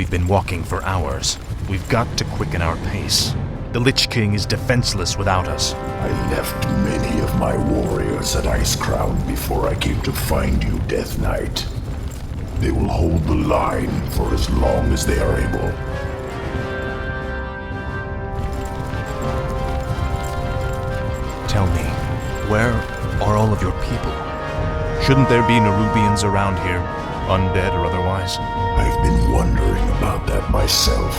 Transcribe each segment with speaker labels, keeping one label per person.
Speaker 1: We've been walking for hours. We've got to quicken our pace. The Lich King is defenseless without us.
Speaker 2: I left many of my warriors at Icecrown before I came to find you, Death Knight. They will hold the line for as long as they are able.
Speaker 1: Tell me, where are all of your people? Shouldn't there be Nerubians around here, undead or otherwise?
Speaker 2: I've been wondering about that myself.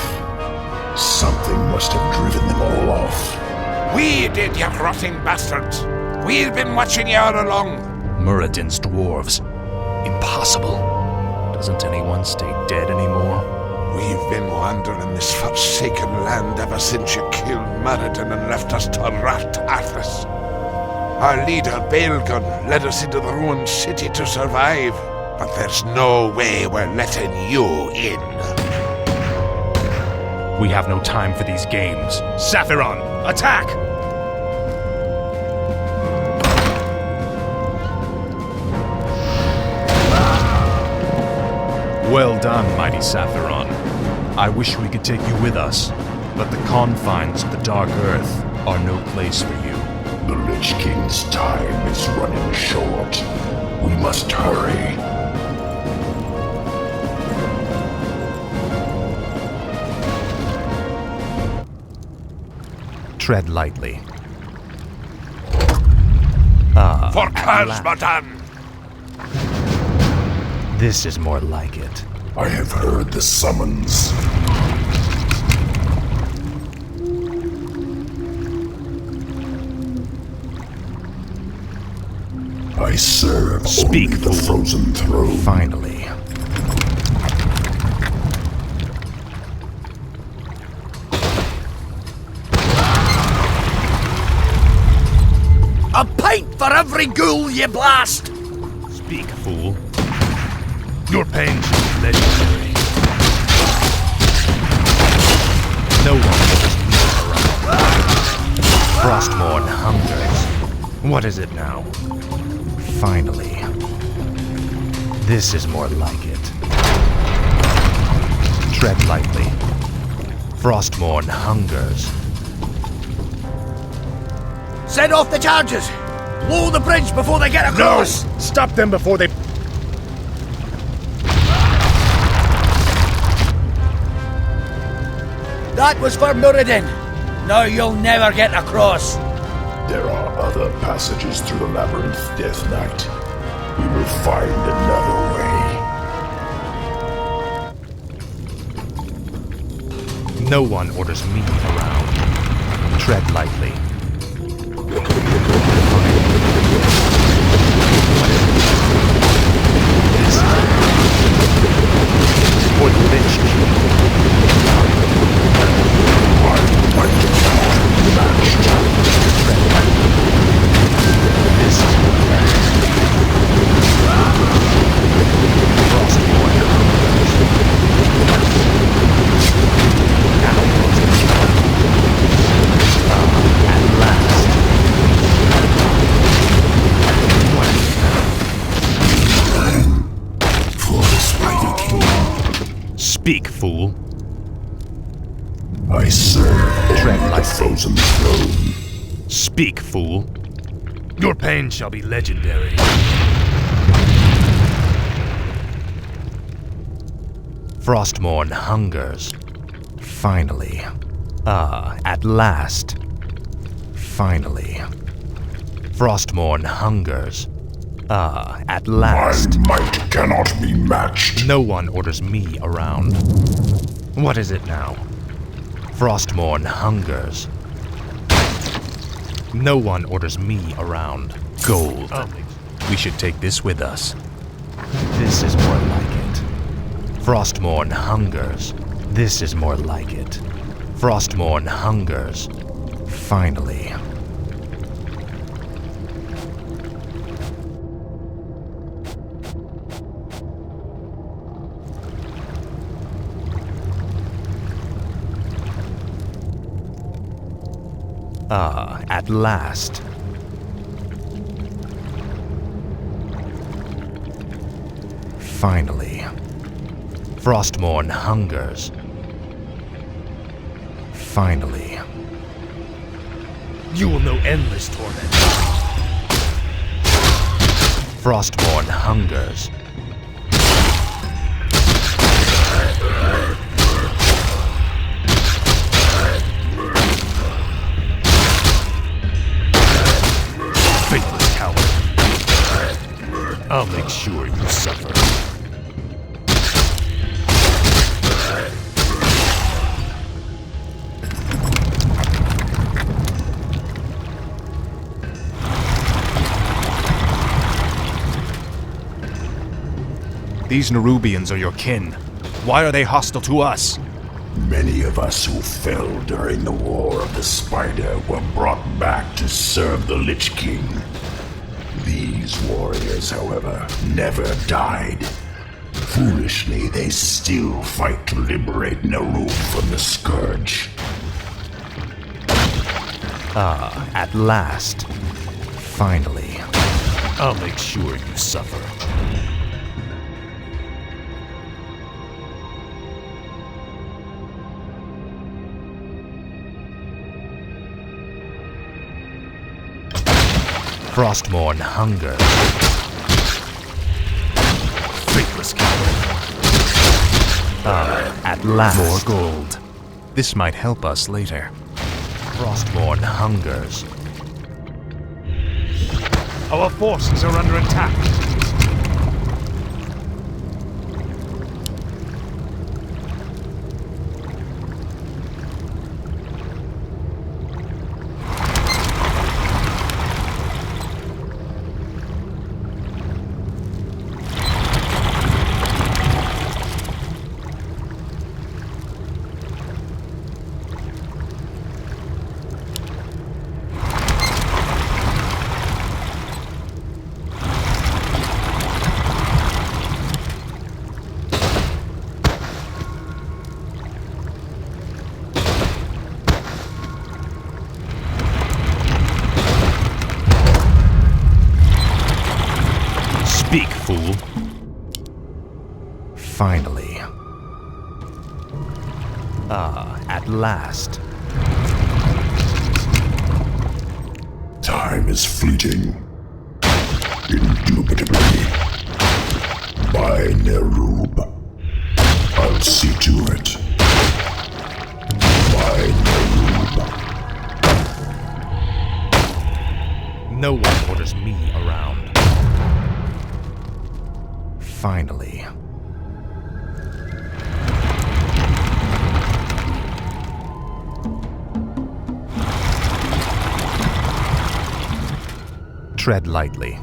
Speaker 2: Something must have driven them all off.
Speaker 3: We did, you rotting bastards! We've been watching you all along!
Speaker 1: Muradin's dwarves. Impossible. Doesn't anyone stay dead anymore?
Speaker 3: We've been wandering this forsaken land ever since you killed Muradin and left us to rot Arthas. Our leader, Baelgun, led us into the ruined city to survive, but there's no way we're letting you in.
Speaker 1: We have no time for these games. Saphiron, attack! Well done, mighty Saphiron. I wish we could take you with us, but the confines of the Dark Earth are no place for you.
Speaker 2: The Lich King's time is running short. We must hurry.
Speaker 1: Tread lightly.
Speaker 3: For Kazmadan!
Speaker 1: This is more like it.
Speaker 2: I have heard the summons. I serve
Speaker 1: Speak,
Speaker 2: only the
Speaker 1: fool.
Speaker 2: frozen throne.
Speaker 1: Finally.
Speaker 4: A pint for every ghoul you blast!
Speaker 1: Speak, fool. Your pain should be legendary. No one ever me around. Frostmourne hungers. What is it now? Finally. This is more like it. Tread lightly. Frostmourne hungers.
Speaker 4: Send off the charges! Blow the bridge before they get across!
Speaker 1: No! Stop them before they...
Speaker 4: That was for Muradin. Now you'll never get across.
Speaker 2: There are other passages through the labyrinth, Death Knight. We will find another way.
Speaker 1: No one orders me around. Tread lightly. This is for the Lich King. This is Speak, fool.
Speaker 2: I serve
Speaker 1: Tread
Speaker 2: only the
Speaker 1: lightly.
Speaker 2: frozen throne.
Speaker 1: Speak, fool. Your pain shall be legendary. Frostmourne hungers. Finally. At last. Finally. Frostmourne hungers. At last.
Speaker 2: My might cannot be matched.
Speaker 1: No one orders me around. What is it now? Frostmourne hungers. No one orders me around. Gold. We should take this with us. This is more like it. Frostmourne hungers. This is more like it. Frostmourne hungers. Finally. At last. Finally. Frostmourne hungers. Finally.
Speaker 4: You will know endless torment.
Speaker 1: Frostmourne hungers.
Speaker 4: Faithless coward. I'll make sure you suffer.
Speaker 1: These Nerubians are your kin. Why are they hostile to us?
Speaker 2: Many of us who fell during the War of the Spider were brought back to serve the Lich King. These warriors, however, never died. Foolishly, they still fight to liberate Naru from the Scourge.
Speaker 1: Ah, at last. Finally.
Speaker 4: I'll make sure you suffer.
Speaker 1: Frostmourne hungers.
Speaker 4: Faithless coward.
Speaker 1: Ah, at last.
Speaker 4: More gold.
Speaker 1: This might help us later. Frostmourne hungers.
Speaker 4: Our forces are under attack.
Speaker 1: Speak, fool. Finally. Ah, at last.
Speaker 2: Time is fleeting. Indubitably. By Nerub. I'll see to it. By Nerub.
Speaker 1: No one orders me around. Finally. Tread lightly.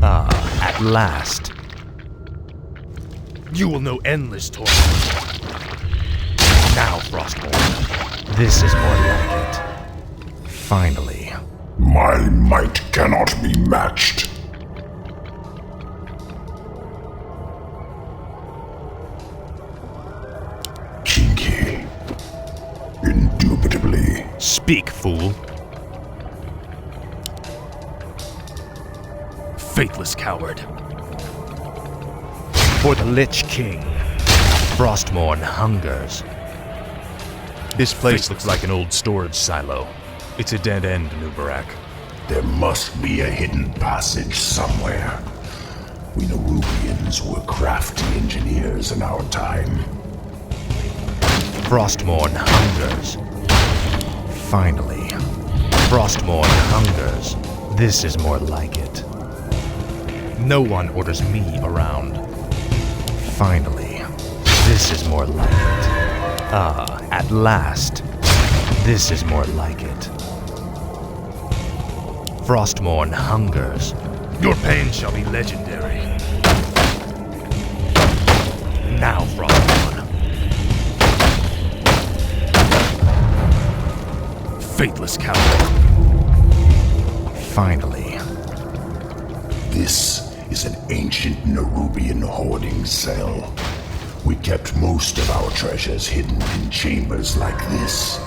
Speaker 1: Ah, at last.
Speaker 4: You will know endless torment.
Speaker 1: Now, Frostmourne. This is more like it. Finally.
Speaker 2: My might cannot be matched. Kinky. Indubitably.
Speaker 1: Speak, fool.
Speaker 4: Faithless coward.
Speaker 1: For the Lich King. Frostmourne hungers. This place looks like an old storage silo. It's a dead end, Nubarak.
Speaker 2: There must be a hidden passage somewhere. We Nerubians were crafty engineers in our time.
Speaker 1: Frostmourne hungers. Finally. Frostmourne hungers. This is more like it. No one orders me around. Finally. This is more like it. Ah, at last. This is more like it. Frostmourne hungers.
Speaker 4: Your pain shall be legendary.
Speaker 1: Now, Frostmourne.
Speaker 4: Faithless coward.
Speaker 1: Finally.
Speaker 2: This is an ancient Nerubian hoarding cell. We kept most of our treasures hidden in chambers like this.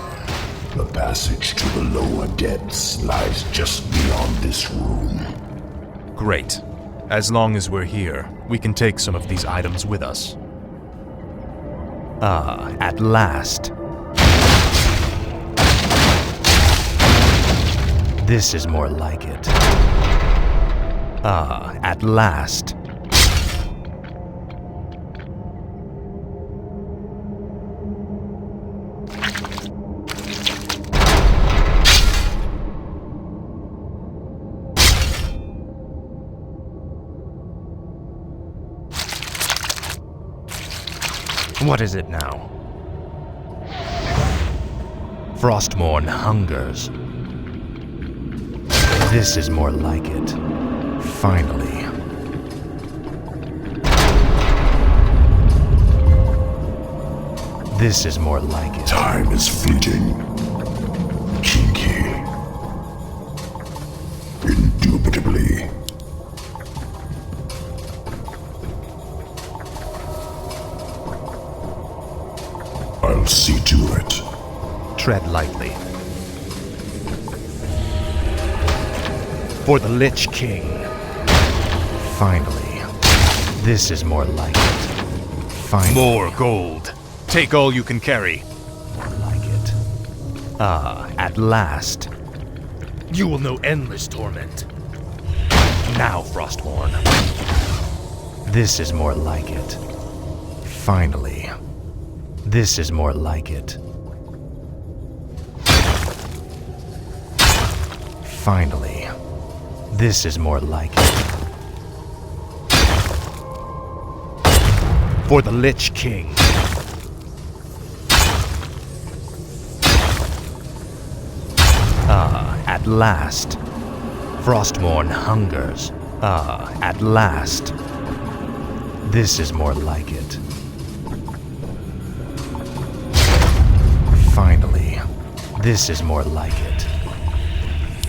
Speaker 2: The passage to the lower depths lies just beyond this room.
Speaker 1: Great. As long as we're here, we can take some of these items with us. Ah, at last. This is more like it. Ah, at last. What is it now? Frostmourne hungers. This is more like it. Finally. This is more like it.
Speaker 2: Time is fleeting. Kinky. Indubitably. I'll see to it.
Speaker 1: Tread lightly. For the Lich King. Finally. This is more like it. Finally. More gold. Take all you can carry. More like it. Ah, at last. You will know endless torment. Now, Frostmourne. This is more like it. Finally. This is more like it. Finally. This is more like it. For the Lich King. Ah, at last. Frostmourne hungers. Ah, at last. This is more like it. Finally. This is more like it.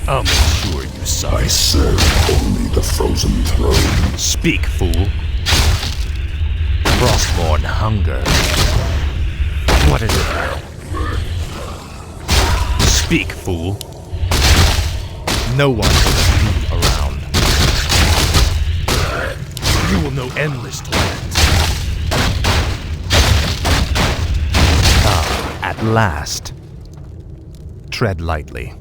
Speaker 1: I'll make sure you suffer.
Speaker 2: I serve only the frozen throne.
Speaker 1: Speak, fool. Frostmourne hunger. What is it now? Speak, fool. No one will be around. You will know endless torment. Ah, at last. Tread lightly.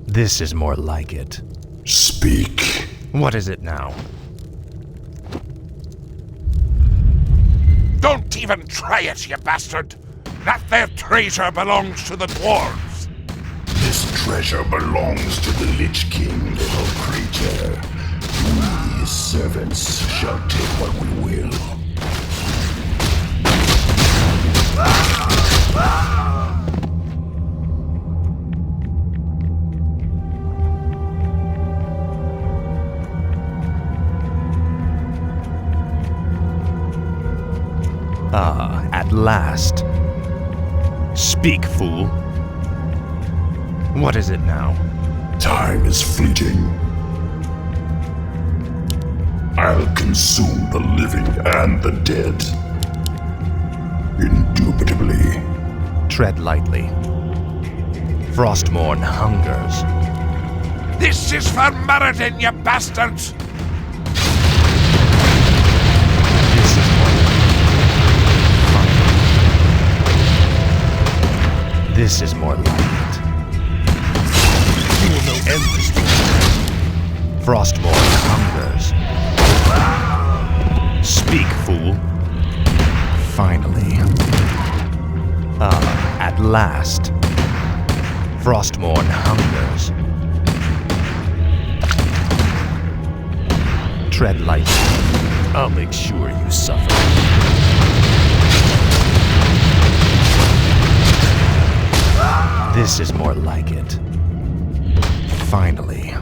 Speaker 1: This is more like it.
Speaker 2: Speak.
Speaker 1: What is it now?
Speaker 3: Don't even try it, you bastard! That there treasure belongs to the dwarves!
Speaker 2: This treasure belongs to the Lich King, little creature. We, his servants, shall take what we will.
Speaker 1: Ah, at last. Speak, fool. What is it now?
Speaker 2: Time is fleeting. I'll consume the living and the dead. Indubitably.
Speaker 1: Tread lightly. Frostmourne hungers.
Speaker 3: This is for Maradin, you bastards!
Speaker 1: This is more like it. This is more like it. You will know endless torment. Frostmourne hungers. Speak, fool. Finally. Ah, at last. Frostmourne hungers. Tread lightly. I'll make sure you suffer. This is more like it. Finally.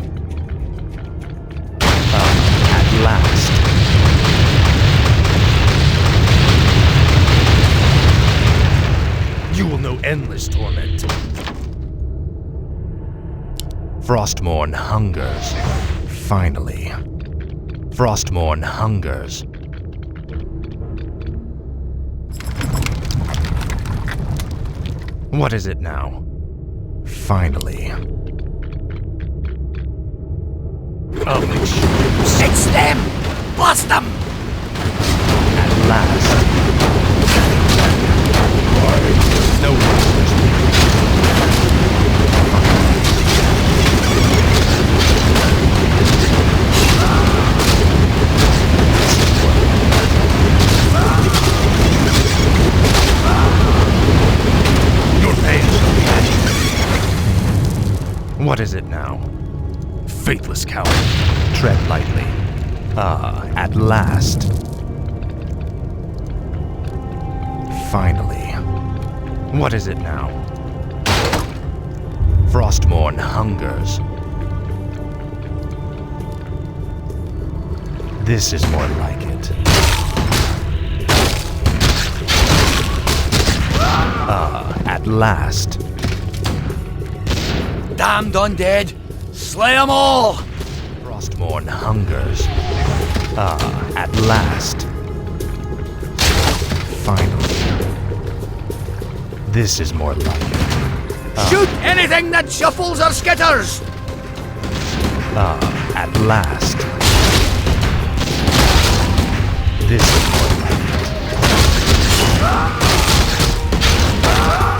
Speaker 1: At last. You will know endless torment. Frostmourne hungers. Finally. Frostmourne hungers. What is it now? Finally. I'll make sure.
Speaker 4: It's them! Blast them!
Speaker 1: At last. No one. Your pain shall be ended. What is it now? Faithless coward. Tread lightly. Ah, at last. Finally. What is it now? Frostmourne hungers. This is more like it. Ah, at last.
Speaker 4: Damned undead! Slay them all!
Speaker 1: Frostmourne hungers. Ah, at last. Finally. This is more like it.
Speaker 4: Shoot anything that shuffles or skitters!
Speaker 1: Ah, at last. This is more like it.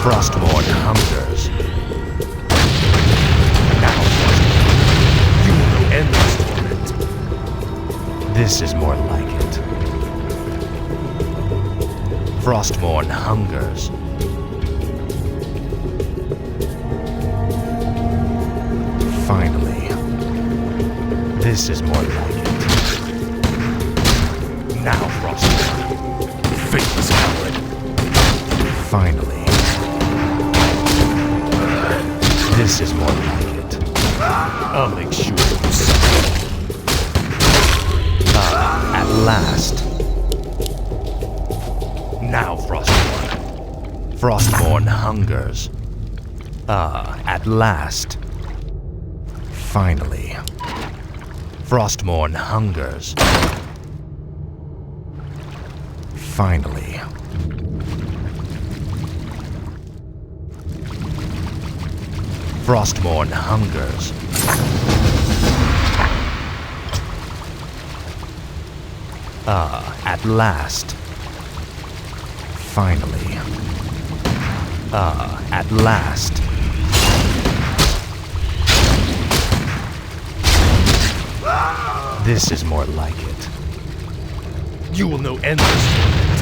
Speaker 1: Frostmourne hungers. Now, you will know endless torment. This is more like it. Frostmourne hungers. Finally. This is more like it. Now, Frostmourne. Faithless coward. Finally. This is more like it. I'll make sure you suffer. Ah, at last. Now, Frostmourne. Frostmourne hungers. Ah, at last. Finally. Frostmourne hungers. Finally. Frostmourne hungers. Ah, at last. Finally. Ah, at last. This is more like it. You will know endless torment.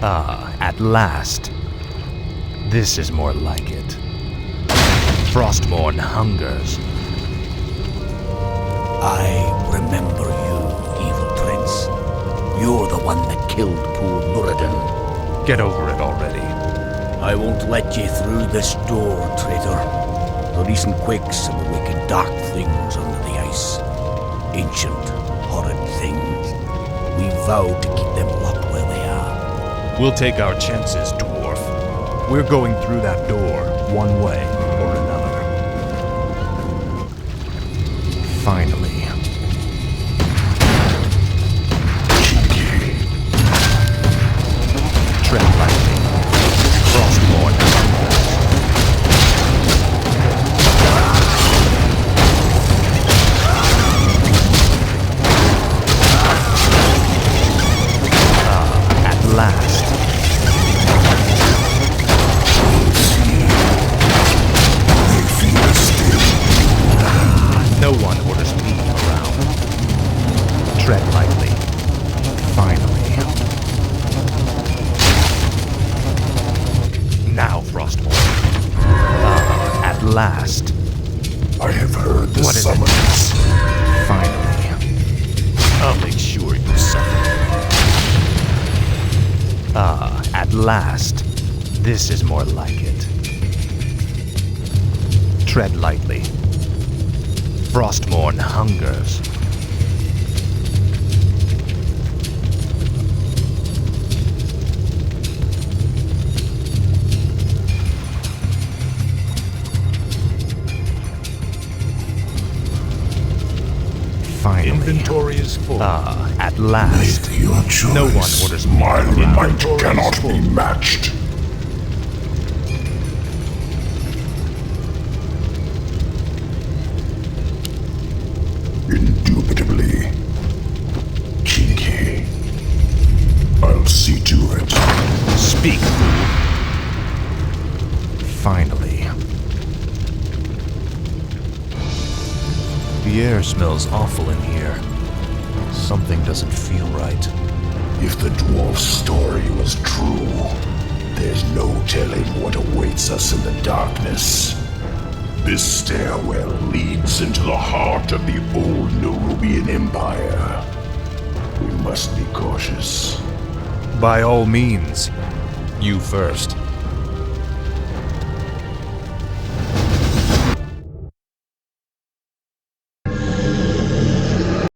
Speaker 1: Ah, at last. This is more like it. Frostmourne hungers.
Speaker 4: I remember you, evil prince. You're the one that killed poor Muradin.
Speaker 1: Get over it already.
Speaker 4: I won't let you through this door, traitor. The recent quakes have awakened dark things under the ice. Ancient, horrid things. We vowed to keep them locked where they are.
Speaker 1: We'll take our chances, dwarf. We're going through that door, one way or another. Finally. Tread lightly. Frostmourne hungers. Ah, at last. No one orders me around. Tread lightly. Finally. Now, Frostmourne. Ah, at last.
Speaker 2: I have heard the
Speaker 1: What is it?
Speaker 2: summons.
Speaker 1: Finally. I'll make sure you suffer. Ah, at last. This is more like it. Tread lightly. Frostmourne hungers. Finally.
Speaker 5: Inventory is full.
Speaker 1: Ah, at last.
Speaker 2: Make your choice.
Speaker 1: No one orders me
Speaker 2: My
Speaker 1: around.
Speaker 2: might
Speaker 5: Inventory
Speaker 2: cannot
Speaker 5: is full.
Speaker 2: be matched.
Speaker 1: Speak, fool. Finally. The air smells awful in here. Something doesn't feel right.
Speaker 2: If the dwarf's story was true, there's no telling what awaits us in the darkness. This stairwell leads into the heart of the old Nerubian Empire. We must be cautious.
Speaker 1: By all means. You first.